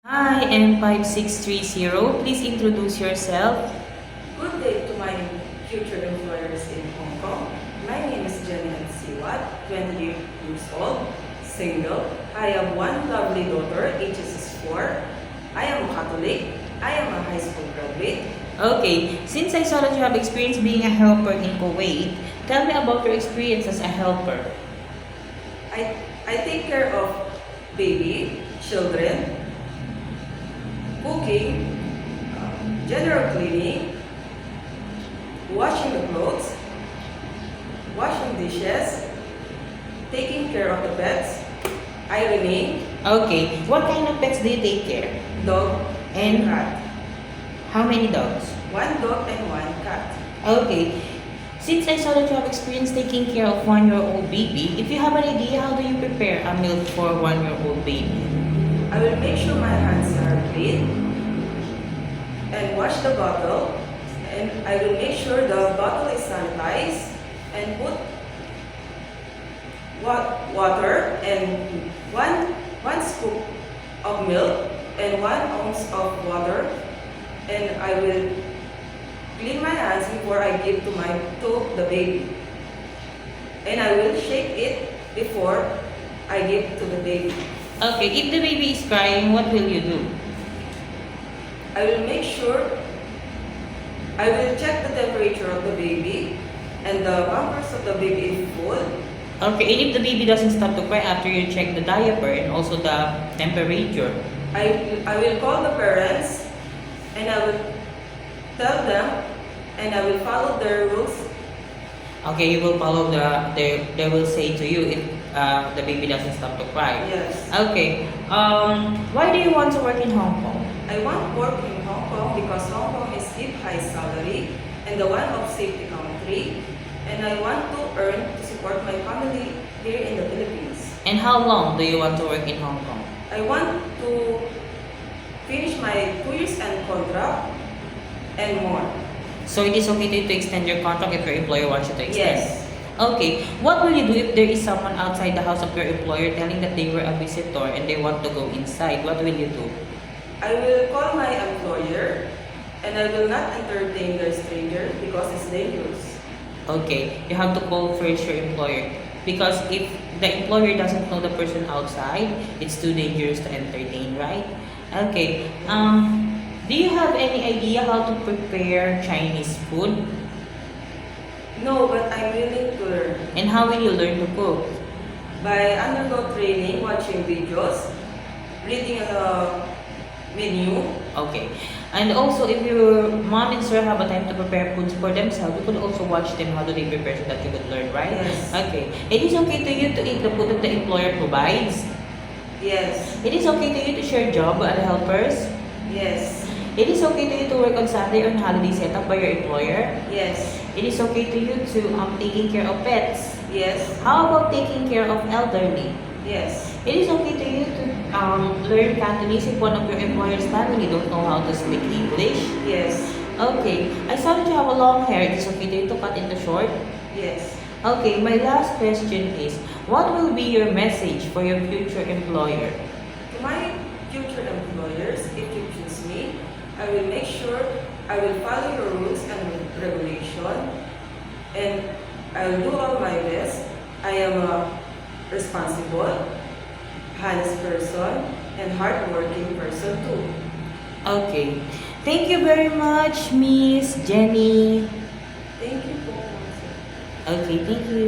Hi, M5630. Please introduce yourself. Good day to my future employers in Hong Kong. My name is Jenny Siwat, 28 years old, single. I have one lovely daughter, ages is 4. I am Catholic. I am a high school graduate. Okay, since I saw that you have experience being a helper in Kuwait, tell me about your experience as a helper. I take care of baby, children, cooking, general cleaning, washing the clothes, washing dishes, taking care of the pets, ironing, Okay, what kind of pets do you take care? dog, and cat. How many dogs? One dog and one cat. Okay, since I saw that you have experience taking care of 1-year-old baby, if you have an idea, how do you prepare a milk for a 1-year-old baby? I will make sure my hands are clean and wash the bottle, and I will make sure the bottle is sanitized and put water and one scoop of milk and 1 ounce of water, and I will clean my hands before I give to the baby, and I will shake it before I give to the baby. Okay, if the baby is crying, what will you do? I will make sure, I will check the temperature of the baby and the pampers of the baby is full. Okay, and if the baby doesn't stop to cry after you check the diaper and also the temperature, I will call the parents and I will tell them and I will follow their rules. okay, you will follow they will say to you if the baby doesn't stop to cry. Yes. Okay, why do you want to work in Hong Kong? I want work in Hong Kong because Hong Kong is give high salary and the one of safety country, and I want to earn to support my family here in the Philippines. And how long do you want to work in Hong Kong? I want to finish my 2 years and contract and more. So it is okay to extend your contract if your employer wants you to extend? Yes. Okay, what will you do if there is someone outside the house of your employer telling that they were a visitor and they want to go inside? What will you do? I will call my employer and I will not entertain the stranger because it's dangerous. Okay, you have to call first your employer because if the employer doesn't know the person outside, it's too dangerous to entertain, right? Okay, do you have any idea how to prepare Chinese food? No, but I'm willing to learn. And how will you learn to cook? By undergo training, watching videos, reading a menu. Okay. And also, if your mom and sir have a time to prepare foods for themselves, you could also watch them how do they prepare so that you could learn, right? Yes. Okay. It is okay to you to eat the food that the employer provides. Yes. It is okay to you to share job with other helpers. Yes. It is okay to you to work on Saturday or on holiday set up by your employer. Yes. It is okay to you to taking care of pets. Yes. How about taking care of elderly? Yes. It is okay to you to learn Cantonese if one of your employer's family don't know how to speak English. Yes. Okay, I saw that you have a long hair. It is okay to you to cut it short. Yes. Okay, my last question is, what will be your message for your future employer? To my future employers, if you choose me, I will make sure I will follow your rules and regulation, and I will do all my best. I am a responsible, honest person, and hardworking person too. Okay, thank you very much, Miss Jenny. Thank you po. Okay, thank you.